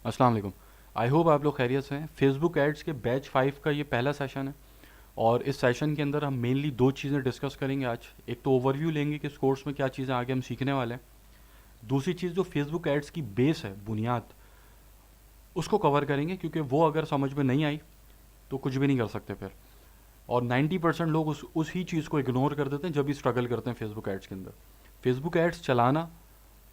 अस्सलाम वालेकुम। I hope आप लोग खैरियत से हैं। फेसबुक एड्स के बैच 5 का ये पहला सेशन है और इस सेशन के अंदर हम मेनली दो चीज़ें डिस्कस करेंगे आज। एक तो ओवरव्यू लेंगे कि इस कोर्स में क्या चीज़ें आगे हम सीखने वाले हैं। दूसरी चीज़ जो फेसबुक एड्स की बेस है, बुनियाद, उसको कवर करेंगे क्योंकि वो अगर समझ में नहीं आई तो कुछ भी नहीं कर सकते फिर। और 90% लोग उस ही चीज़ को इग्नोर कर देते हैं जब भी स्ट्रगल करते हैं फेसबुक एड्स के अंदर। फेसबुक एड्स चलाना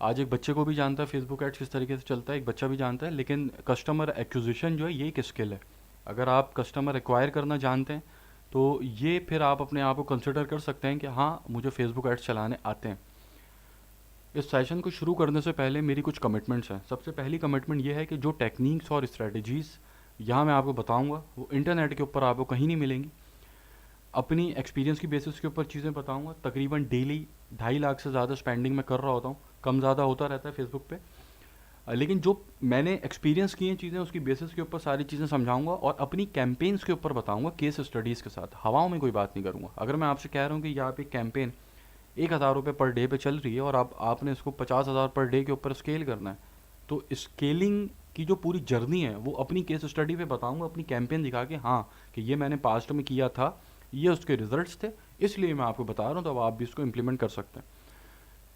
आज एक बच्चे को भी जानता है फेसबुक एड्स किस तरीके से चलता है, एक बच्चा भी जानता है, लेकिन कस्टमर एक्विजिशन जो है ये एक स्किल है। अगर आप कस्टमर एक्वायर करना जानते हैं तो ये फिर आप अपने आप को कंसिडर कर सकते हैं कि हाँ मुझे फेसबुक एड्स चलाने आते हैं। इस सेशन को शुरू करने से पहले मेरी कुछ कमिटमेंट्स हैं। सबसे पहली कमिटमेंट ये है कि जो टेक्निक्स और स्ट्रेटजीज़ यहाँ मैं आपको बताऊँगा वो इंटरनेट के ऊपर आपको कहीं नहीं मिलेंगी। अपनी एक्सपीरियंस की बेसिस के ऊपर चीज़ें बताऊँगा। तकरीबन डेली 2.5 लाख से ज़्यादा स्पेंडिंग मैं कर रहा होता हूँ, कम ज़्यादा होता रहता है फेसबुक पे। लेकिन जो मैंने एक्सपीरियंस की हैं चीज़ें उसकी बेसिस के ऊपर सारी चीज़ें समझाऊंगा और अपनी कैंपेन्स के ऊपर बताऊंगा केस स्टडीज़ के साथ। हवाओं में कोई बात नहीं करूंगा। अगर मैं आपसे कह रहा हूँ कि यहाँ पे कैंपेन 1,000 रुपये पर डे पे चल रही है और आपने इसको 50,000 पर डे के ऊपर स्केल करना है, तो स्केलिंग की जो पूरी जर्नी है वो अपनी केस स्टडी पे बताऊंगा, अपनी कैंपेन दिखा के, हाँ कि ये मैंने पास्ट में किया था, ये उसके रिजल्ट्स थे, इसलिए मैं आपको बता रहा हूँ, तो अब आप भी इसको इम्प्लीमेंट कर सकते हैं।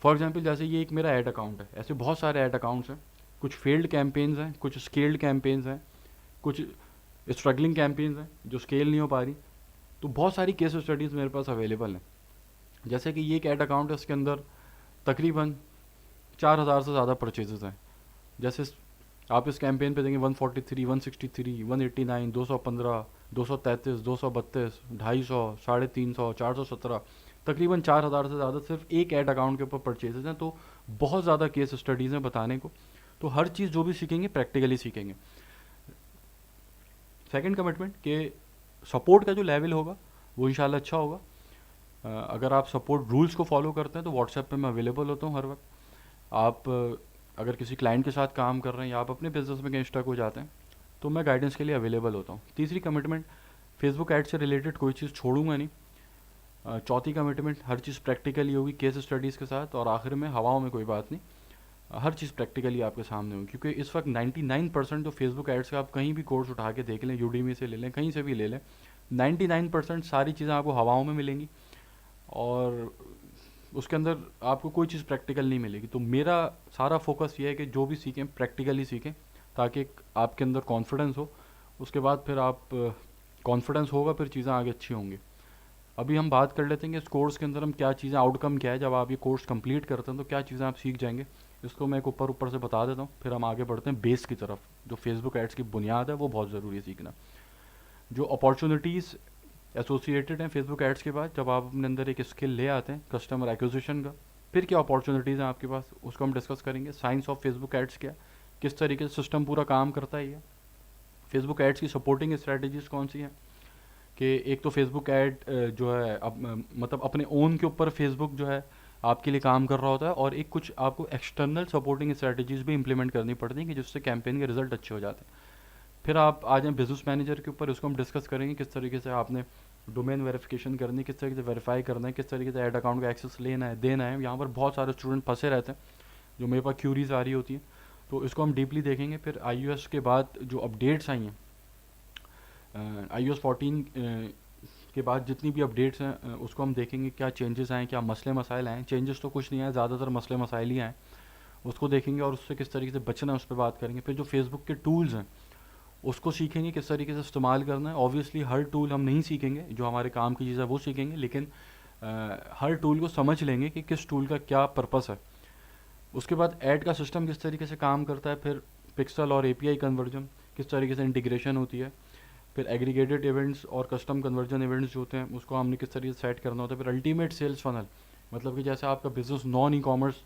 फॉर एग्जाम्पल जैसे ये एक मेरा ऐड अकाउंट है, ऐसे बहुत सारे ऐड अकाउंट्स हैं। कुछ फेल्ड कैंपेन्स हैं, कुछ स्केल्ड कैंपेन्स हैं, कुछ स्ट्रगलिंग कैंपेन्स हैं जो स्केल नहीं हो पा रही। तो बहुत सारी केस स्टडीज़ मेरे पास अवेलेबल हैं। जैसे कि ये एक ऐड अकाउंट है, इसके अंदर तकरीबन 4,000 से ज़्यादा परचेजेस हैं। जैसे आप इस कैंपेन पे देंगे 143, 163, 189, 215, 233, 232, 250, 350, 417, तकरीबन 4,000 से ज़्यादा सिर्फ एक ऐड अकाउंट के ऊपर परचेजेस हैं। तो बहुत ज़्यादा केस स्टडीज़ हैं बताने को। तो हर चीज़ जो भी सीखेंगे प्रैक्टिकली सीखेंगे। सेकंड कमिटमेंट कि सपोर्ट का जो लेवल होगा वो इंशाल्लाह अच्छा होगा। अगर आप सपोर्ट रूल्स को फॉलो करते हैं तो व्हाट्सएप पे मैं अवेलेबल होता हूँ हर वक्त। आप अगर किसी क्लाइंट के साथ काम कर रहे हैं या आप अपने बिजनेस में कहीं स्टक हो जाते हैं तो मैं गाइडेंस के लिए अवेलेबल होता हूँ। तीसरी कमिटमेंट, फेसबुक ऐड से रिलेटेड कोई चीज़ छोड़ूंगा नहीं। चौथी कमिटमेंट, हर चीज़ प्रैक्टिकली होगी केस स्टडीज़ के साथ। और आखिर में हवाओं में कोई बात नहीं, हर चीज़ प्रैक्टिकली आपके सामने होगी। क्योंकि इस वक्त 99% जो फेसबुक एड्स का आप कहीं भी कोर्स उठा के देख लें, यूडीमी से ले लें, कहीं से भी ले लें, 99% सारी चीज़ें आपको हवाओं में मिलेंगी और उसके अंदर आपको कोई चीज़ प्रैक्टिकल नहीं मिलेगी। तो मेरा सारा फोकस ये है कि जो भी सीखें प्रैक्टिकली सीखें, ताकि आपके अंदर कॉन्फिडेंस हो। उसके बाद फिर आप कॉन्फिडेंस होगा फिर चीज़ें आगे अच्छी होंगी। अभी हम बात कर लेते हैं कि इस कोर्स के अंदर हम क्या चीज़ें, आउटकम क्या है जब आप ये कोर्स कंप्लीट करते हैं, तो क्या चीज़ें आप सीख जाएंगे। इसको मैं एक ऊपर ऊपर से बता देता हूँ, फिर हम आगे बढ़ते हैं बेस की तरफ। जो फेसबुक एड्स की बुनियाद है वो बहुत ज़रूरी है सीखना। जो अपॉर्चुनिटीज़ एसोसिएटेड हैं फेसबुक एड्स के बाद, जब आप अपने अंदर एक स्किल ले आते हैं कस्टमर एक्विजिशन का, फिर क्या अपॉर्चुनिटीज़ हैं आपके पास, उसको हम डिस्कस करेंगे। साइंस ऑफ फेसबुक एड्स क्या, किस तरीके से सिस्टम पूरा काम करता है ये, फेसबुक एड्स की सपोर्टिंग स्ट्रेटजीज कौन सी हैं। कि एक तो फेसबुक ऐड जो है मतलब अपने ओन के ऊपर फेसबुक जो है आपके लिए काम कर रहा होता है, और एक कुछ आपको एक्सटर्नल सपोर्टिंग स्ट्रेटजीज भी इंप्लीमेंट करनी पड़ती हैं कि जिससे कैंपेन के रिजल्ट अच्छे हो जाते हैं। फिर आप आ जाएँ बिजनेस मैनेजर के ऊपर, उसको हम डिस्कस करेंगे किस तरीके से आपने डोमेन वेरिफिकेशन करनी है, किस तरीके से वेरीफाई करना है, किस तरीके से ऐड अकाउंट का एक्सेस लेना है देना है। यहाँ पर बहुत सारे स्टूडेंट फंसे रहते हैं जो मेरे पास क्यूरीज आ रही होती हैं, तो इसको हम डीपली देखेंगे। फिर आई के बाद जो अपडेट्स आई हैं, iOS 14 के बाद जितनी भी अपडेट्स हैं उसको हम देखेंगे, क्या चेंजेस आए, क्या मसले मसाइल आए। चेंजेस तो कुछ नहीं आए, ज़्यादातर मसले मसाइल ही आए, उसको देखेंगे और उससे किस तरीके से बचना है उस पर बात करेंगे। फिर जो फेसबुक के टूल्स हैं उसको सीखेंगे किस तरीके से इस्तेमाल करना है। ऑब्वियसली हर टूल हम नहीं सीखेंगे, जो हमारे काम की चीज़ है वो सीखेंगे, लेकिन हर टूल को समझ लेंगे कि किस टूल का क्या पर्पस है। उसके बाद ऐड का सिस्टम किस तरीके से काम करता है, फिर पिक्सल और एपीआई कन्वर्जन किस तरीके से इंटीग्रेशन होती है, फिर एग्रीगेटेड इवेंट्स और कस्टम कन्वर्जन इवेंट्स जो होते हैं उसको हमने किस तरीके से सेट करना होता है। फिर अल्टीमेट सेल्स फनल, मतलब कि जैसे आपका बिजनेस नॉन ई कॉमर्स,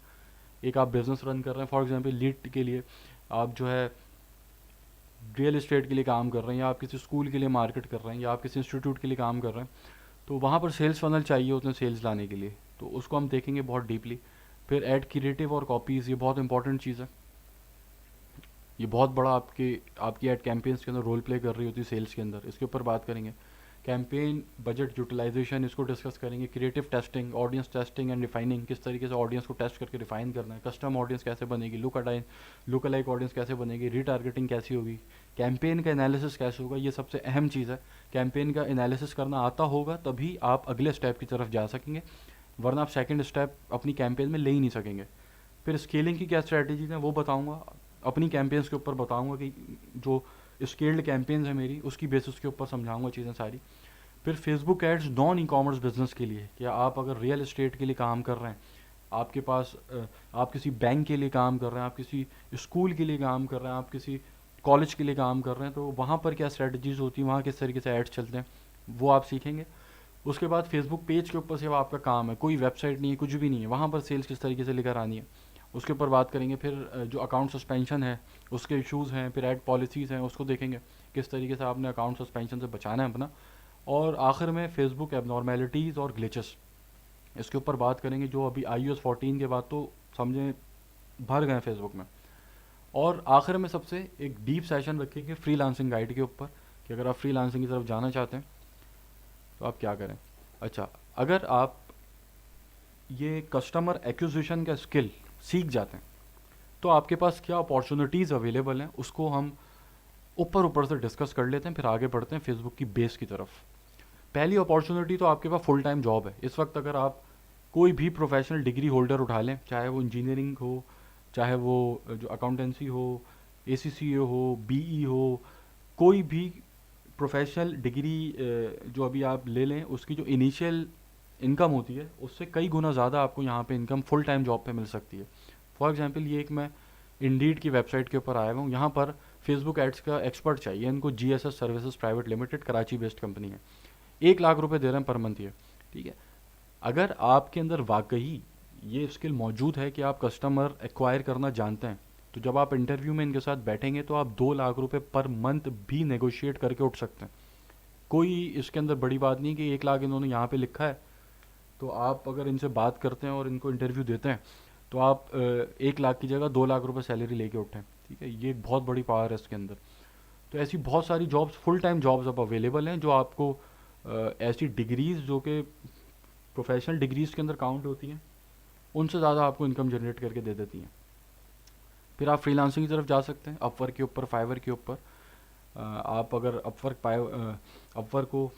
एक आप बिजनेस रन कर रहे हैं, फॉर एग्जांपल लीड के लिए आप जो है रियल इस्टेट के लिए काम कर रहे हैं, या आप किसी स्कूल के लिए मार्केट कर रहे हैं, या आप किसी इंस्टीट्यूट के लिए काम कर रहे हैं, तो वहाँ पर सेल्स फनल चाहिए होते हैं सेल्स लाने के लिए, तो उसको हम देखेंगे बहुत डीपली। फिर ऐड क्रिएटिव और कॉपीज़, ये बहुत इंपॉर्टेंट चीज़ है। ये बहुत बड़ा आपकी ऐड कैंपेन्स के अंदर रोल प्ले कर रही होती है सेल्स के अंदर, इसके ऊपर बात करेंगे। कैंपेन बजट यूटिलाइजेशन इसको डिस्कस करेंगे, creative testing, audience testing and refining, किस तरीके से ऑडियंस को टेस्ट करके रिफाइन करना है, कस्टम ऑडियंस कैसे बनेगी, लुक अलाइक ऑडियंस कैसे बनेगी, रीटारगेटिंग कैसी होगी, कैंपेन का एनालिसिस कैसे होगा। ये सबसे अहम चीज़ है। कैंपेन का एनालिसिस करना आता होगा तभी आप अगले स्टेप की तरफ जा सकेंगे, वरना आप सेकंड स्टेप अपनी कैंपेन में ले ही नहीं सकेंगे। फिर स्केलिंग की क्या स्ट्रैटेजीज हैं वो बताऊंगा, अपनी कैंपेन्स के ऊपर बताऊंगा कि जो स्केल्ड कैंपेन्स है मेरी उसकी बेसिस के ऊपर समझाऊंगा चीज़ें सारी। फिर Facebook ads non e commerce business के लिए, क्या आप अगर रियल एस्टेट के लिए काम कर रहे हैं, आपके पास आप किसी बैंक के लिए काम कर रहे हैं, आप किसी स्कूल के लिए काम कर रहे हैं, आप किसी कॉलेज के लिए काम कर रहे हैं, तो वहाँ पर क्या स्ट्रैटेजीज होती हैं, वहाँ किस तरीके से एड्स चलते हैं, वो आप सीखेंगे। उसके बाद फेसबुक पेज के ऊपर सिर्फ आपका काम है, कोई वेबसाइट नहीं है, कुछ भी नहीं है, वहाँ पर सेल्स किस तरीके से लेकर आनी है, उसके ऊपर बात करेंगे। फिर जो अकाउंट सस्पेंशन है उसके इश्यूज़ हैं, फिर ऐड पॉलिसीज़ हैं उसको देखेंगे, किस तरीके से आपने अकाउंट सस्पेंशन से बचाना है अपना। और आखिर में फेसबुक एबनॉर्मेलिटीज़ और ग्लिचेस, इसके ऊपर बात करेंगे, जो अभी iOS 14 के बाद तो समझें भर गए फेसबुक में। और आखिर में सबसे एक डीप सेशन रखेंगे फ्रीलांसिंग गाइड के ऊपर, कि अगर आप फ्रीलांसिंग की तरफ जाना चाहते हैं तो आप क्या करें। अच्छा, अगर आप ये कस्टमर एक्विजिशन का स्किल सीख जाते हैं तो आपके पास क्या अपॉर्चुनिटीज़ अवेलेबल हैं, उसको हम ऊपर ऊपर से डिस्कस कर लेते हैं, फिर आगे बढ़ते हैं फेसबुक की बेस की तरफ। पहली अपॉर्चुनिटी तो आपके पास फुल टाइम जॉब है इस वक्त। अगर आप कोई भी प्रोफेशनल डिग्री होल्डर उठा लें, चाहे वो इंजीनियरिंग हो, चाहे वो जो अकाउंटेंसी हो, ACCA हो, BE हो, कोई भी प्रोफेशनल डिग्री जो अभी आप ले लें, उसकी जो इनिशियल इनकम होती है उससे कई गुना ज़्यादा आपको यहाँ पे इनकम फुल टाइम जॉब पे मिल सकती है। फॉर एग्जांपल, ये एक मैं इंडीड की वेबसाइट के ऊपर आया हुआ हूँ, यहाँ पर फेसबुक एड्स का एक्सपर्ट चाहिए इनको, GSS services private limited, Karachi based company है, 1 लाख रुपए दे रहे हैं पर मंथ ये। ठीक है, अगर आपके अंदर वाकई ये स्किल मौजूद है कि आप कस्टमर एक्वायर करना जानते हैं, तो जब आप इंटरव्यू में इनके साथ बैठेंगे तो आप 2 लाख रुपए पर मंथ भी नेगोशिएट करके उठ सकते हैं। कोई इसके अंदर बड़ी बात नहीं कि 1 लाख इन्होंने यहाँ पे लिखा है, तो आप अगर इनसे बात करते हैं और इनको इंटरव्यू देते हैं तो आप 1 लाख की जगह 2 लाख रुपए सैलरी लेके उठें। ठीक है, ये एक बहुत बड़ी पावर है इसके अंदर। तो ऐसी बहुत सारी जॉब्स, फुल टाइम जॉब्स अब अवेलेबल हैं, जो आपको ऐसी डिग्रीज जो कि प्रोफेशनल डिग्रीज के अंदर काउंट होती हैं, उनसे ज़्यादा आपको इनकम जनरेट करके दे देती हैं। फिर आप फ्रीलांसिंग की तरफ जा सकते हैं, अपवर्क के ऊपर, फाइवर के ऊपर। आप अगर अपवर्क को,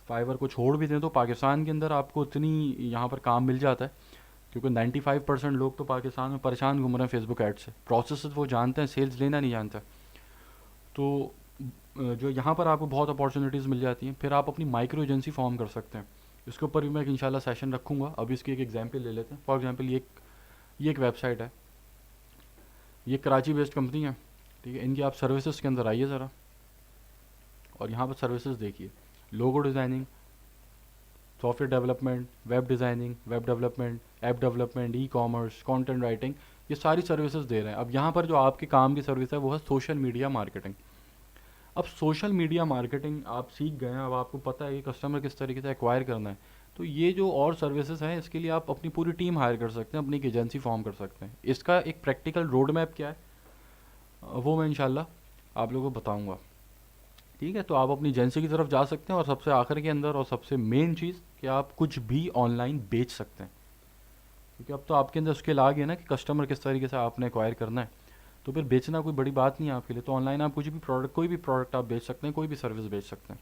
फाइवर को छोड़ भी दें तो पाकिस्तान के अंदर आपको इतनी यहाँ पर काम मिल जाता है, क्योंकि 95% लोग तो पाकिस्तान में परेशान घूम रहे हैं फेसबुक ऐड से। प्रोसेस वो जानते हैं, सेल्स लेना नहीं जानते। तो जो यहाँ पर आपको बहुत अपॉर्चुनिटीज़ मिल जाती हैं। फिर आप अपनी माइक्रो एजेंसी फॉर्म कर सकते हैं, इसके ऊपर भी मैं इंशाल्लाह सेशन रखूँगा। अभी इसकी एक एग्जांपल ले लेते हैं। फॉर एग्जांपल, ये एक वेबसाइट है, ये कराची बेस्ड कंपनी है। ठीक है, इनकी आप सर्विसेज के अंदर आइए ज़रा, और यहाँ पर सर्विसेज देखिए, logo designing, software development, web designing, web development, app development, ecommerce, content writing, ये सारी सर्विसेज दे रहे हैं। अब यहाँ पर जो आपके काम की सर्विस है वो है सोशल मीडिया मार्केटिंग। अब सोशल मीडिया मार्केटिंग आप सीख गए हैं, अब आपको पता है कि कस्टमर किस तरीके से एक्वायर करना है, तो ये जो और सर्विसेज हैं इसके लिए आप अपनी पूरी टीम हायर कर सकते हैं, अपनी एक एजेंसी फॉर्म कर सकते हैं। इसका एक प्रैक्टिकल रोड मैप क्या है वो मैं इंशाल्लाह आप लोगों को बताऊँगा। ठीक है, तो आप अपनी एजेंसी की तरफ जा सकते हैं। और सबसे आखिर के अंदर और सबसे मेन चीज़ कि आप कुछ भी ऑनलाइन बेच सकते हैं, क्योंकि अब तो आपके अंदर स्किल आ गया ना कि कस्टमर किस तरीके से आपने एक्वायर करना है, तो फिर बेचना कोई बड़ी बात नहीं है आपके लिए। तो ऑनलाइन आप कुछ भी प्रोडक्ट, कोई भी प्रोडक्ट आप बेच सकते हैं, कोई भी सर्विस बेच सकते हैं।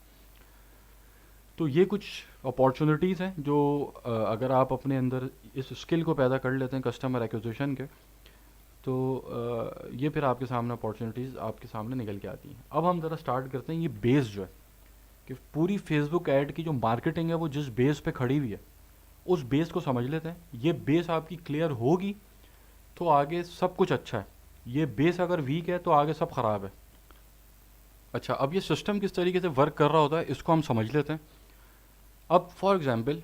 तो ये कुछ अपॉर्चुनिटीज़ हैं जो अगर आप अपने अंदर इस स्किल को पैदा कर लेते हैं कस्टमर एक्विजिशन के, तो ये फिर आपके सामने अपॉर्चुनिटीज़ आपके सामने निकल के आती हैं। अब हम ज़रा स्टार्ट करते हैं। ये बेस जो है कि पूरी फेसबुक ऐड की जो मार्केटिंग है वो जिस बेस पे खड़ी हुई है, उस बेस को समझ लेते हैं। ये बेस आपकी क्लियर होगी तो आगे सब कुछ अच्छा है, ये बेस अगर वीक है तो आगे सब ख़राब है। अच्छा, अब ये सिस्टम किस तरीके से वर्क कर रहा होता है इसको हम समझ लेते हैं। अब फॉर एग्जांपल,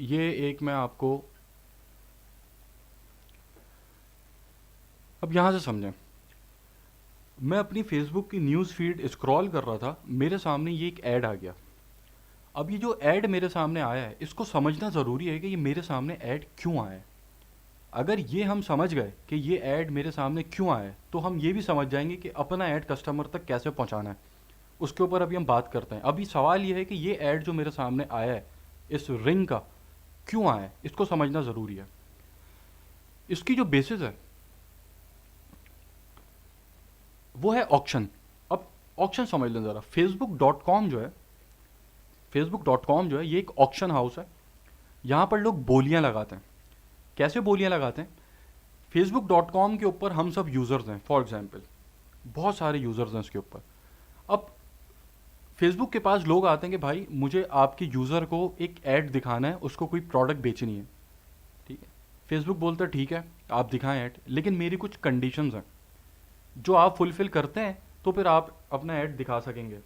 ये एक मैं आपको, अब यहाँ से समझें, मैं अपनी फेसबुक की न्यूज़ फीड स्क्रॉल कर रहा था, मेरे सामने ये एक ऐड आ गया। अब ये जो ऐड मेरे सामने आया है इसको समझना ज़रूरी है कि ये मेरे सामने ऐड क्यों आया है। अगर ये हम समझ गए कि ये ऐड मेरे सामने क्यों आया है, तो हम ये भी समझ जाएंगे कि अपना ऐड कस्टमर तक कैसे पहुंचाना है। उसके ऊपर अभी हम बात करते हैं। अभी सवाल ये है कि ये ऐड जो मेरे सामने आया है इस रिंग का, क्यों आया है, इसको समझना ज़रूरी है। इसकी जो बेसिस है वो है ऑक्शन। अब ऑक्शन समझ लें ज़रा। फेसबुक डॉट कॉम जो है ये एक ऑक्शन हाउस है। यहाँ पर लोग बोलियाँ लगाते हैं। कैसे बोलियाँ लगाते हैं? फेसबुक डॉट कॉम के ऊपर हम सब यूज़र्स हैं, फॉर एग्जाम्पल बहुत सारे यूज़र्स हैं इसके ऊपर। अब फेसबुक के पास लोग आते हैं कि भाई मुझे आपके यूज़र को एक ऐड दिखाना है, उसको कोई प्रोडक्ट बेचनी है, ठीक है। फेसबुक बोलता है ठीक है आप दिखाएं ऐड, लेकिन मेरी कुछ कंडीशंस हैं जो आप फुलफिल करते हैं तो फिर आप अपना ऐड दिखा सकेंगे।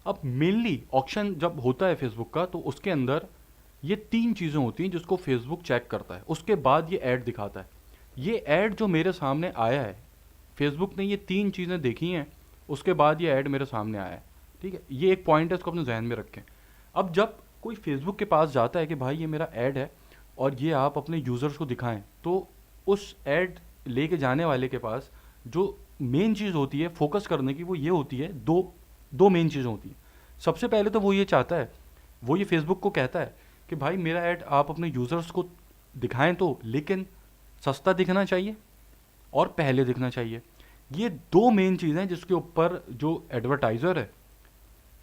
अब मेनली ऑक्शन जब होता है फेसबुक का, तो उसके अंदर ये तीन चीज़ें होती हैं जिसको फेसबुक चेक करता है, उसके बाद ये ऐड दिखाता है। ये ऐड जो मेरे सामने आया है, फेसबुक ने ये तीन चीज़ें देखी हैं, उसके बाद ये ऐड मेरे सामने आया है, ठीक है। ये एक पॉइंट है, इसको अपने जहन में रखें। अब जब कोई फेसबुक के पास जाता है कि भाई ये मेरा ऐड है और ये आप अपने यूज़र्स को दिखाएं, तो उस ऐड लेके जाने वाले के पास जो मेन चीज़ होती है फोकस करने की, वो ये होती है, दो दो मेन चीज़ें होती हैं। सबसे पहले तो वो ये चाहता है, वो ये फेसबुक को कहता है कि भाई मेरा ऐड आप अपने यूज़र्स को दिखाएं तो, लेकिन सस्ता दिखना चाहिए और पहले दिखना चाहिए। ये दो मेन चीज़ें हैं जिसके ऊपर जो एडवर्टाइज़र है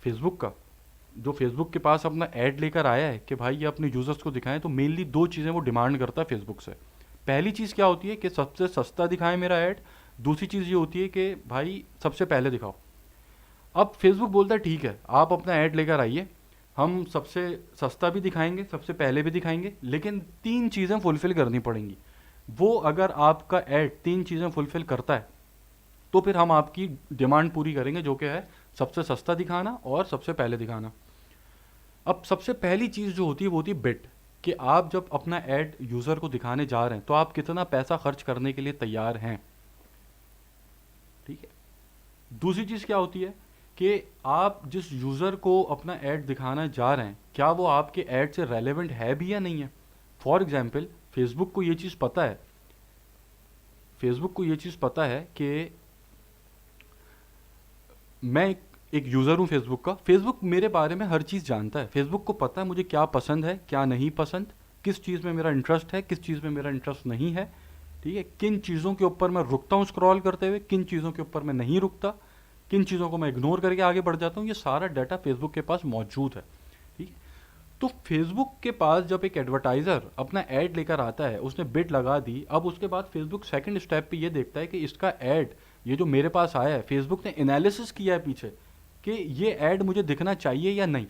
फेसबुक का, जो फेसबुक के पास अपना ऐड लेकर आया है कि भाई ये अपने यूज़र्स को दिखाएं, तो मेनली दो चीज़ें वो डिमांड करता है फेसबुक से। पहली चीज़ क्या होती है कि सबसे सस्ता दिखाएं मेरा ऐड। दूसरी चीज़ ये होती है कि भाई सबसे पहले दिखाओ। अब फेसबुक बोलता है ठीक है आप अपना ऐड लेकर आइए, हम सबसे सस्ता भी दिखाएंगे, सबसे पहले भी दिखाएंगे, लेकिन तीन चीज़ें फुलफ़िल करनी पड़ेंगी। वो अगर आपका ऐड तीन चीज़ें फुलफ़िल करता है तो फिर हम आपकी डिमांड पूरी करेंगे, जो कि है सबसे सस्ता दिखाना और सबसे पहले दिखाना। अब सबसे पहली चीज़ जो होती है वो होती है बिट, कि आप जब अपना ऐड यूज़र को दिखाने जा रहे हैं तो आप कितना पैसा खर्च करने के लिए तैयार हैं, ठीक है। दूसरी चीज़ क्या होती है कि आप जिस यूज़र को अपना ऐड दिखाना जा रहे हैं, क्या वो आपके ऐड से रेलेवेंट है भी या नहीं है। फॉर एग्जाम्पल फेसबुक को ये चीज़ पता है, फेसबुक को ये चीज़ पता है कि मैं एक यूज़र हूँ फेसबुक का। फेसबुक मेरे बारे में हर चीज़ जानता है। फेसबुक को पता है मुझे क्या पसंद है क्या नहीं पसंद, किस चीज़ में मेरा इंटरेस्ट है किस चीज़ में मेरा इंटरेस्ट नहीं है, ठीक है। किन चीज़ों के ऊपर मैं रुकता हूँ स्क्रॉल करते हुए, किन चीज़ों के ऊपर मैं नहीं रुकता, किन चीज़ों को मैं इग्नोर करके आगे बढ़ जाता हूँ, ये सारा डाटा फेसबुक के पास मौजूद है, ठीक है। तो फेसबुक के पास जब एक एडवर्टाइज़र अपना ऐड लेकर आता है, उसने बिड लगा दी, अब उसके बाद फेसबुक सेकंड स्टेप पे ये देखता है कि इसका ऐड ये जो मेरे पास आया है, फेसबुक ने एनालिसिस किया है पीछे कि ये ऐड मुझे दिखना चाहिए या नहीं।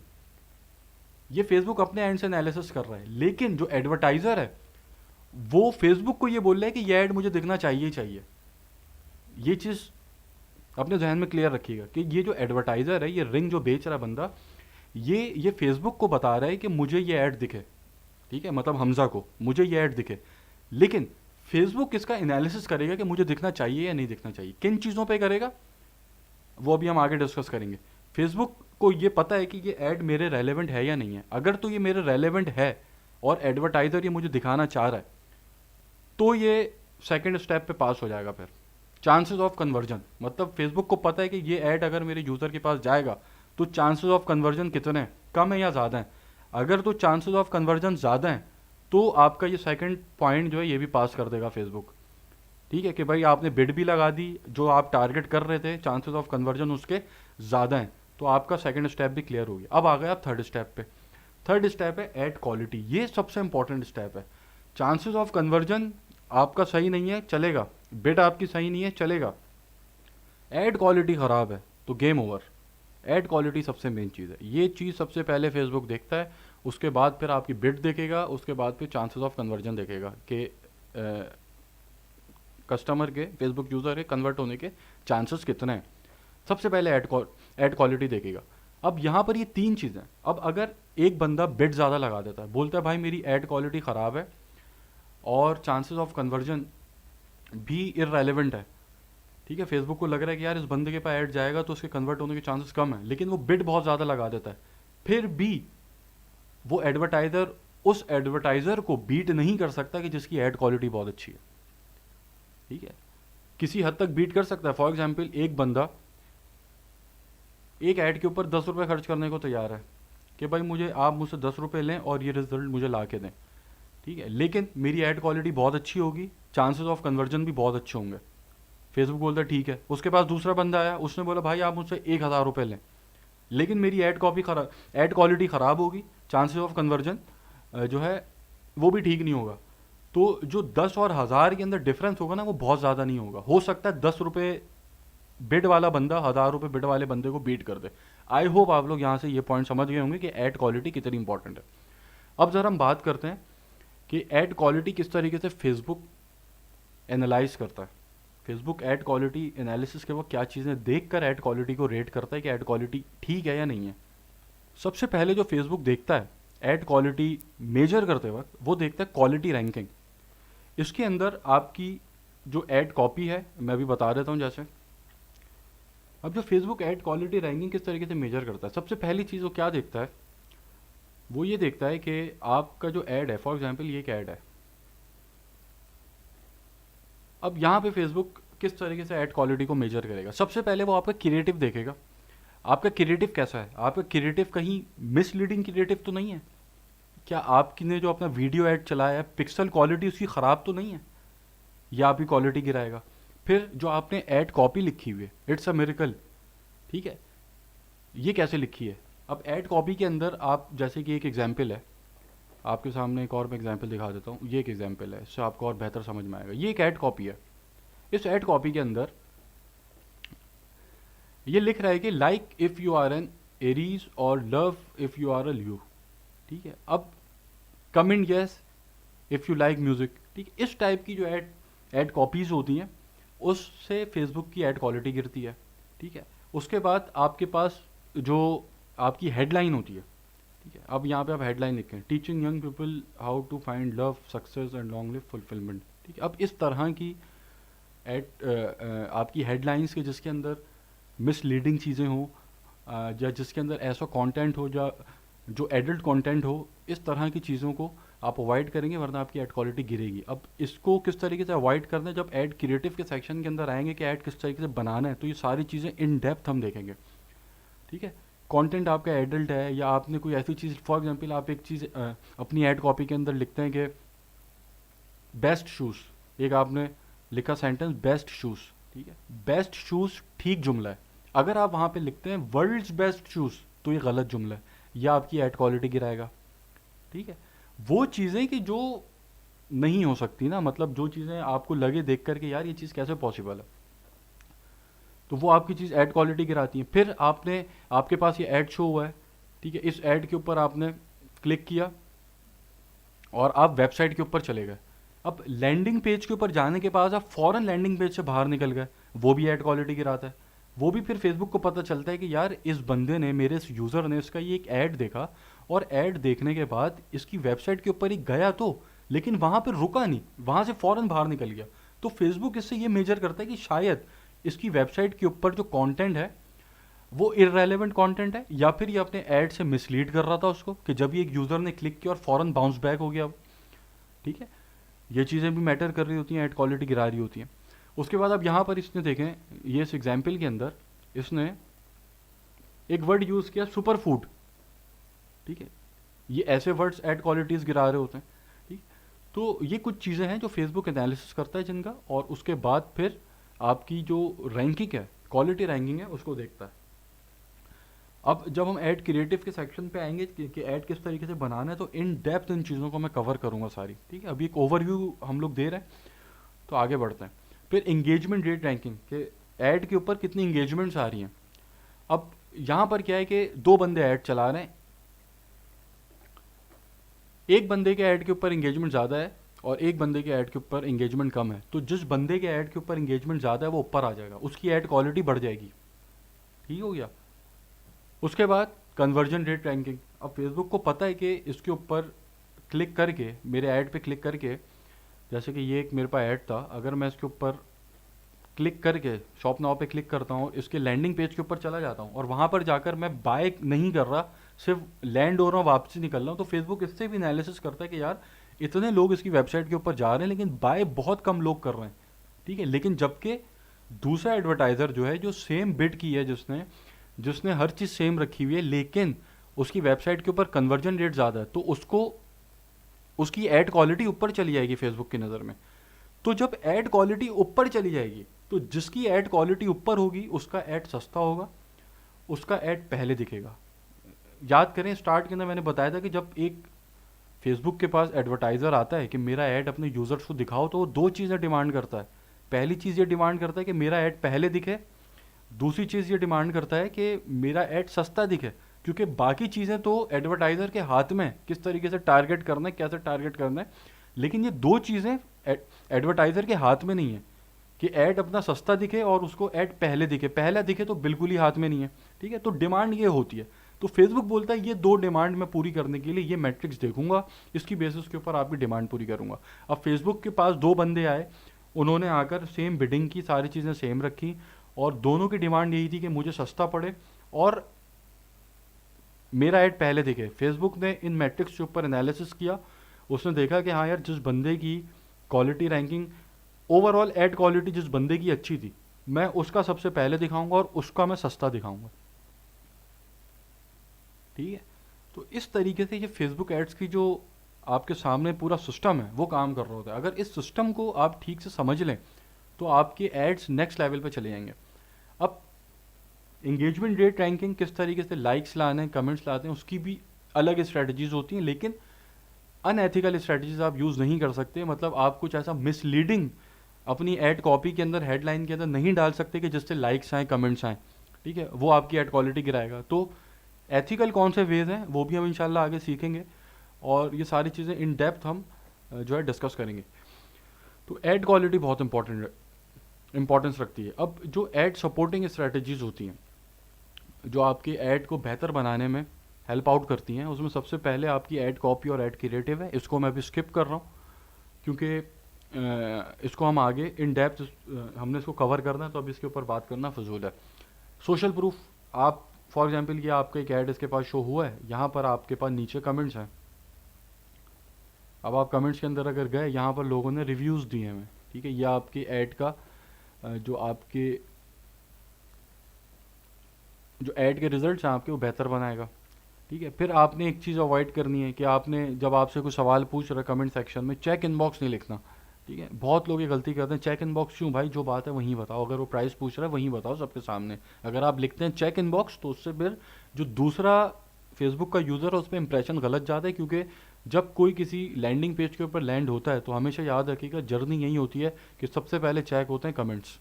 ये फेसबुक अपने एंड से एनालिसिस कर रहा है, लेकिन जो एडवर्टाइज़र है वो फेसबुक को ये बोल रहा है कि ये ऐड मुझे दिखना चाहिए ही चाहिए। ये चीज़ अपने जहन में क्लियर रखिएगा कि ये जो एडवर्टाइज़र है, ये रिंग जो बेच रहा है बंदा, ये फेसबुक को बता रहा है कि मुझे ये ऐड दिखे, ठीक है, मतलब हमजा को मुझे ये ऐड दिखे, लेकिन फेसबुक इसका एनालिसिस करेगा कि मुझे दिखना चाहिए या नहीं दिखना चाहिए। किन चीज़ों पे करेगा वो अभी हम आगे डिस्कस करेंगे। फेसबुक को ये पता है कि ये ऐड मेरे रेलेवेंट है या नहीं है। अगर तो ये मेरे रेलेवेंट है और एडवर्टाइज़र ये मुझे दिखाना चाह रहा है, तो ये सेकंड स्टेप पे पास हो जाएगा। फिर चांसेस ऑफ कन्वर्जन, मतलब फेसबुक को पता है कि ये ऐड अगर मेरे यूज़र के पास जाएगा तो चांसेस ऑफ कन्वर्जन कितने हैं, कम है या ज़्यादा हैं। अगर तो चांसेस ऑफ कन्वर्जन ज़्यादा हैं तो आपका ये सेकंड पॉइंट जो है ये भी पास कर देगा फेसबुक, ठीक है, कि भाई आपने बिड भी लगा दी, जो आप टारगेट कर रहे थे चांसेस ऑफ कन्वर्जन उसके ज़्यादा हैं, तो आपका सेकंड स्टेप भी क्लियर हो गया। अब आ गया आप थर्ड स्टेप पे। थर्ड स्टेप है ऐड क्वालिटी। ये सबसे इंपॉर्टेंट स्टेप है। चांसेस ऑफ कन्वर्जन आपका सही नहीं है चलेगा, बिड आपकी सही नहीं है चलेगा, ऐड क्वालिटी ख़राब है तो गेम ओवर। ऐड क्वालिटी सबसे मेन चीज़ है, ये चीज़ सबसे पहले फेसबुक देखता है, उसके बाद फिर आपकी बिड देखेगा, उसके बाद फिर चांसेस ऑफ कन्वर्जन देखेगा कि कस्टमर के, फेसबुक यूज़र के कन्वर्ट होने के चांसेस कितने हैं। सबसे पहले ऐड क्वालिटी देखेगा। अब यहाँ पर ये तीन चीज़ें, अब अगर एक बंदा बिड ज़्यादा लगा देता है, बोलता है भाई मेरी ऐड क्वालिटी ख़राब है और चांसेस ऑफ कन्वर्जन भी इररेलेवेंट है, ठीक है, फेसबुक को लग रहा है कि यार इस बंदे के पास ऐड जाएगा तो उसके कन्वर्ट होने के चांसेस कम है, लेकिन वो बिड बहुत ज़्यादा लगा देता है, फिर भी वो एडवर्टाइज़र उस एडवर्टाइज़र को बीट नहीं कर सकता कि जिसकी ऐड क्वालिटी बहुत अच्छी है, ठीक है। किसी हद तक बीट कर सकता है। फॉर एग्जाम्पल एक बंदा एक ऐड के ऊपर 10 रुपये खर्च करने को तैयार है कि भाई मुझे आप मुझसे 10 रुपये लें और ये रिजल्ट मुझे ला के दें, ठीक है, लेकिन मेरी ऐड क्वालिटी बहुत अच्छी होगी, चांसेस ऑफ कन्वर्जन भी बहुत अच्छे होंगे। फेसबुक बोलता है ठीक है। उसके पास दूसरा बंदा आया, उसने बोला भाई आप मुझसे 1,000 रुपये लें, लेकिन मेरी ऐड क्वालिटी ख़राब होगी, चांसेस ऑफ कन्वर्जन जो है वो भी ठीक नहीं होगा। तो जो 10 और 1000 के अंदर डिफरेंस होगा ना, वो बहुत ज़्यादा नहीं होगा। हो सकता है 10 रुपये बिड वाला बंदा 1000 रुपये बिड वाले बंदे को बीट कर दे। आई होप आप लोग यहाँ से ये पॉइंट समझ गए होंगे कि ऐड क्वालिटी कितनी इंपॉर्टेंट है। अब ज़रा हम बात करते हैं कि ऐड क्वालिटी किस तरीके से फेसबुक एनालाइज करता है। फेसबुक ऐड क्वालिटी एनालिसिस के वक्त क्या चीज़ें देखकर ऐड क्वालिटी को रेट करता है कि ऐड क्वालिटी ठीक है या नहीं है। सबसे पहले जो फेसबुक देखता है ऐड क्वालिटी मेजर करते वक्त, वो देखता है क्वालिटी रैंकिंग। इसके अंदर आपकी जो ऐड कॉपी है, मैं भी बता देता हूँ जैसे। अब जो फेसबुक ऐड क्वालिटी रैंकिंग किस तरीके से मेजर करता है, सबसे पहली चीज़ वो क्या देखता है, वो ये देखता है कि आपका जो ऐड है, फॉर एग्जांपल ये एक ऐड है। अब यहाँ पे फेसबुक किस तरीके से ऐड क्वालिटी को मेजर करेगा, सबसे पहले वो आपका क्रिएटिव देखेगा। आपका क्रिएटिव कैसा है, आपका क्रिएटिव कहीं मिसलीडिंग क्रिएटिव तो नहीं है, क्या आपने जो अपना वीडियो ऐड चलाया है पिक्सल क्वालिटी उसकी ख़राब तो नहीं है, या आपकी क्वालिटी गिराएगा। फिर जो आपने ऐड कॉपी लिखी हुई है, इट्स अ मिरेकल, ठीक है, ये कैसे लिखी है। अब ऐड कॉपी के अंदर आप जैसे कि एक एग्जाम्पल है, आपके सामने एक और मैं एग्जाम्पल दिखा देता हूँ। ये एक एग्जाम्पल है, इससे आपको और बेहतर समझ में आएगा। ये एक ऐड कॉपी है। इस ऐड कॉपी के अंदर ये लिख रहा है कि like if you are an Aries और love if you are a Leo, ठीक है। अब comment yes if you like music, ठीक है। इस टाइप की जो ऐड कॉपीज़ होती हैं उससे फेसबुक की ऐड क्वालिटी गिरती है, ठीक है। उसके बाद आपके पास जो आपकी हेडलाइन होती है, ठीक है। अब यहाँ पे आप हेडलाइन लिखें, teaching young people how to find love success and long live fulfilment, ठीक है। अब इस तरह की आपकी हेडलाइंस के जिसके अंदर मिसलीडिंग चीज़ें हो, या जिसके अंदर ऐसा कंटेंट हो जो एडल्ट कंटेंट हो, इस तरह की चीज़ों को आप अवॉइड करेंगे, वरना आपकी ऐड क्वालिटी गिरेगी। अब इसको किस तरीके से अवॉइड करना है, जब ऐड क्रिएटिव के सेक्शन के अंदर आएंगे कि ऐड किस तरीके से बनाना है, तो ये सारी चीज़ें इन डेप्थ हम देखेंगे, ठीक है। कंटेंट आपका एडल्ट है, या आपने कोई ऐसी चीज़, फॉर एग्जांपल आप एक चीज़ अपनी ऐड कॉपी के अंदर लिखते हैं कि बेस्ट शूज़, एक आपने लिखा सेंटेंस बेस्ट शूज़, ठीक है। बेस्ट शूज़ ठीक जुमला है। अगर आप वहाँ पे लिखते हैं वर्ल्ड्स बेस्ट शूज़, तो ये गलत जुमला है, या आपकी ऐड क्वालिटी गिराएगा, ठीक है। वो चीज़ें कि जो नहीं हो सकती ना, मतलब जो चीज़ें आपको लगे देख करके यार ये चीज़ कैसे पॉसिबल है, तो वो आपकी चीज़ ऐड क्वालिटी गिराती है। फिर आपके पास ये ऐड शो हुआ है, ठीक है। इस ऐड के ऊपर आपने क्लिक किया और आप वेबसाइट के ऊपर चले गए। अब लैंडिंग पेज के ऊपर जाने के बाद आप फ़ौरन लैंडिंग पेज से बाहर निकल गए, वो भी ऐड क्वालिटी गिराता है। वो भी फिर फेसबुक को पता चलता है कि यार इस बंदे ने, मेरे इस यूज़र ने इसका ये एक ऐड देखा, और ऐड देखने के बाद इसकी वेबसाइट के ऊपर ही गया तो, लेकिन वहाँ पर रुका नहीं, वहाँ से फ़ौरन बाहर निकल गया। तो फेसबुक इससे ये मेजर करता है कि शायद इसकी वेबसाइट के ऊपर जो कंटेंट है वो इररेलेवेंट कंटेंट है, या फिर ये अपने ऐड से मिसलीड कर रहा था उसको, कि जब ये एक यूज़र ने क्लिक किया और फ़ौरन बाउंस बैक हो गया, ठीक है। ये चीज़ें भी मैटर कर रही होती हैं, ऐड क्वालिटी गिरा रही होती हैं। उसके बाद अब यहाँ पर इसने देखें, ये इस एग्जाम्पल के अंदर इसने एक वर्ड यूज़ किया सुपर फूड, ठीक है। ये ऐसे वर्ड्स ऐड क्वालिटीज़ गिरा रहे होते हैं, ठीक। तो ये कुछ चीज़ें हैं जो फेसबुक एनालिसिस करता है जिनका, और उसके बाद फिर आपकी जो रैंकिंग है, क्वालिटी रैंकिंग है, उसको देखता है। अब जब हम ऐड क्रिएटिव के सेक्शन पे आएंगे कि ऐड किस तरीके से बनाना है, तो इन डेप्थ इन चीज़ों को मैं कवर करूँगा सारी, ठीक है। अभी एक ओवरव्यू हम लोग दे रहे हैं, तो आगे बढ़ते हैं। फिर इंगेजमेंट रेट रैंकिंग, के ऐड के ऊपर कितनी इंगेजमेंट्स आ रही हैं। अब यहाँ पर क्या है कि दो बंदे ऐड चला रहे हैं, एक बंदे के ऐड के ऊपर इंगेजमेंट ज़्यादा है और एक बंदे के ऐड के ऊपर इंगेजमेंट कम है, तो जिस बंदे के ऐड के ऊपर इंगेजमेंट ज़्यादा है वो ऊपर आ जाएगा, उसकी ऐड क्वालिटी बढ़ जाएगी, ठीक हो गया। उसके बाद कन्वर्जन रेट रैंकिंग। अब फेसबुक को पता है कि इसके ऊपर क्लिक करके, मेरे ऐड पे क्लिक करके, जैसे कि ये एक मेरे पास ऐड था, अगर मैं इसके ऊपर क्लिक करके शॉप नाउ पे क्लिक करता हूँ, इसके लैंडिंग पेज के ऊपर चला जाता हूँ और वहाँ पर जाकर मैं बाय नहीं कर रहा, सिर्फ लैंड हो रहा हूँ, वापसी निकल रहा हूँ, तो फेसबुक इससे भी एनालिसिस करता है कि यार इतने लोग इसकी वेबसाइट के ऊपर जा रहे हैं लेकिन बाय बहुत कम लोग कर रहे हैं, ठीक है। लेकिन जबकि दूसरा एडवर्टाइज़र जो है, जो सेम बिड की है जिसने, जिसने हर चीज़ सेम रखी हुई है लेकिन उसकी वेबसाइट के ऊपर कन्वर्जन रेट ज़्यादा है, तो उसको उसकी ऐड क्वालिटी ऊपर चली जाएगी फेसबुक की नज़र में। तो जब ऐड क्वालिटी ऊपर चली जाएगी तो जिसकी ऐड क्वालिटी ऊपर होगी उसका ऐड सस्ता होगा, उसका ऐड पहले दिखेगा। याद करें स्टार्ट के अंदर मैंने बताया था कि जब एक फेसबुक के पास एडवर्टाइज़र आता है कि मेरा ऐड अपने यूज़र्स को दिखाओ, तो वो दो चीज़ें डिमांड करता है। पहली चीज़ ये डिमांड करता है कि मेरा ऐड पहले दिखे, दूसरी चीज़ ये डिमांड करता है कि मेरा ऐड सस्ता दिखे, क्योंकि बाकी चीज़ें तो एडवर्टाइज़र के हाथ में है, किस तरीके से टारगेट करना है, कैसे टारगेट करना है, लेकिन ये दो चीज़ें एडवर्टाइज़र के हाथ में नहीं है कि ऐड अपना सस्ता दिखे और उसको ऐड पहले दिखे। पहला दिखे तो बिल्कुल ही हाथ में नहीं है, ठीक है। तो डिमांड ये होती है। तो फेसबुक बोलता है ये दो डिमांड मैं पूरी करने के लिए ये मैट्रिक्स देखूंगा, इसकी बेसिस के ऊपर आपकी डिमांड पूरी करूंगा। अब फेसबुक के पास दो बंदे आए, उन्होंने आकर सेम बिडिंग की, सारी चीज़ें सेम रखी और दोनों की डिमांड यही थी कि मुझे सस्ता पड़े और मेरा ऐड पहले दिखे। फेसबुक ने इन मैट्रिक्स के ऊपर एनालिसिस किया, उसने देखा कि हाँ यार, जिस बंदे की quality ranking, overall add quality जिस बंदे की अच्छी थी, मैं उसका सबसे पहले दिखाऊंगा और उसका मैं सस्ता दिखाऊंगा, ठीक है। तो इस तरीके से ये फेसबुक एड्स की जो आपके सामने पूरा सिस्टम है वो काम कर रहा होता है। अगर इस सिस्टम को आप ठीक से समझ लें तो आपके एड्स नेक्स्ट लेवल पे चले जाएंगे। अब इंगेजमेंट रेट रैंकिंग, किस तरीके से लाइक्स लाने हैं, कमेंट्स लाते हैं, उसकी भी अलग स्ट्रेटजीज होती हैं, लेकिन अनएथिकल स्ट्रेटजीज आप यूज़ नहीं कर सकते। मतलब आप कुछ ऐसा मिसलीडिंग अपनी ऐड कॉपी के अंदर, हेडलाइन के अंदर नहीं डाल सकते कि जिससे लाइक्स आएँ, कमेंट्स आएँ, ठीक है। वो आपकी ऐड क्वालिटी गिराएगा। तो एथिकल कौन से वेज हैं वो भी हम इंशाल्लाह आगे सीखेंगे और ये सारी चीज़ें इन डेप्थ हम जो है डिस्कस करेंगे। तो ऐड क्वालिटी बहुत इंपॉर्टेंस रखती है। अब जो ऐड सपोर्टिंग स्ट्रेटजीज होती हैं जो आपकी ऐड को बेहतर बनाने में हेल्प आउट करती हैं, उसमें सबसे पहले आपकी ऐड कॉपी और ऐड क्रिएटिव है। इसको मैं अभी स्किप कर रहा हूँ क्योंकि इसको हम आगे इन डेप्थ हमने इसको कवर करना है, तो अभी इसके ऊपर बात करना फजूल है। सोशल प्रूफ, आप फॉर एग्जांपल ये आपका एक ऐड इसके पास शो हुआ है, यहाँ पर आपके पास नीचे कमेंट्स हैं। अब आप कमेंट्स के अंदर अगर गए, यहाँ पर लोगों ने रिव्यूज़ दिए हैं, ठीक है। ये आपकी ऐड का जो आपके जो ऐड के रिजल्ट्स हैं आपके वो बेहतर बनाएगा, ठीक है। फिर आपने एक चीज़ अवॉइड करनी है कि आपने जब आपसे कोई सवाल पूछ रहा है कमेंट सेक्शन में, चेक इनबॉक्स नहीं लिखना, ठीक है। बहुत लोग ये गलती करते हैं, चेक इनबॉक्स क्यों भाई, जो बात है वहीं बताओ। अगर वो प्राइस पूछ रहा है वहीं बताओ सबके सामने। अगर आप लिखते हैं चेक इनबॉक्स तो उससे फिर जो दूसरा फेसबुक का यूज़र है उस पर इंप्रेशन गलत जाता है, क्योंकि जब कोई किसी लैंडिंग पेज के ऊपर लैंड होता है तो हमेशा याद रखिएगा जर्नी यही होती है कि सबसे पहले चेक होते हैं कमेंट्स।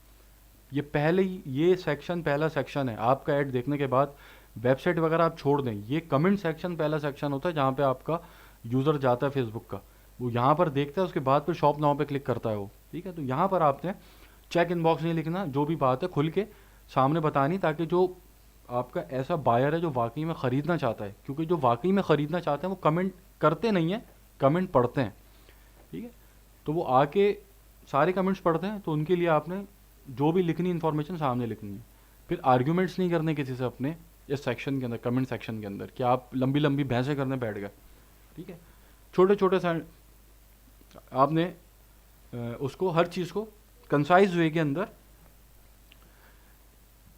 ये पहले ही ये सेक्शन पहला सेक्शन है आपका ऐड देखने के बाद। वेबसाइट वगैरह आप छोड़ दें, ये कमेंट सेक्शन पहला सेक्शन होता है जहाँ पे आपका यूज़र जाता है फेसबुक का, वो यहाँ पर देखता है, उसके बाद फिर शॉप नाउ पे क्लिक करता है वो, ठीक है। तो यहाँ पर आपने चेक इनबॉक्स नहीं लिखना, जो भी बात है खुल के सामने बतानी, ताकि जो आपका ऐसा बायर है जो वाकई में ख़रीदना चाहता है, क्योंकि जो वाकई में ख़रीदना चाहते हैं वो कमेंट करते नहीं हैं, कमेंट पढ़ते हैं, ठीक है। तो वो आके सारे कमेंट्स पढ़ते हैं, तो उनके लिए आपने जो भी लिखनी इन्फॉर्मेशन सामने लिखनी है। फिर आर्ग्यूमेंट्स नहीं करने किसी से अपने इस सेक्शन के अंदर, कमेंट सेक्शन के अंदर, कि आप लंबी लंबी बहसें करने बैठ गए, ठीक है। छोटे छोटे सा आपने उसको हर चीज़ को कंसाइज वे के अंदर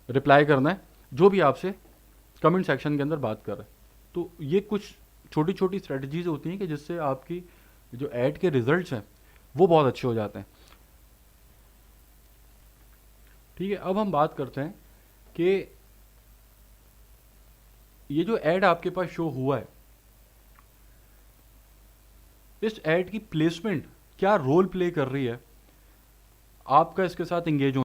रिप्लाई करना है जो भी आपसे कमेंट सेक्शन के अंदर बात कर रहे हैं। तो ये कुछ छोटी छोटी स्ट्रेटजीज होती हैं कि जिससे आपकी जो ऐड के रिजल्ट्स हैं वो बहुत अच्छे हो जाते हैं, ठीक है। अब हम बात करते हैं कि ये जो ऐड आपके पास शो हुआ है, इस ऐड की प्लेसमेंट क्या रोल प्ले कर रही है आपका इसके साथ एंगेज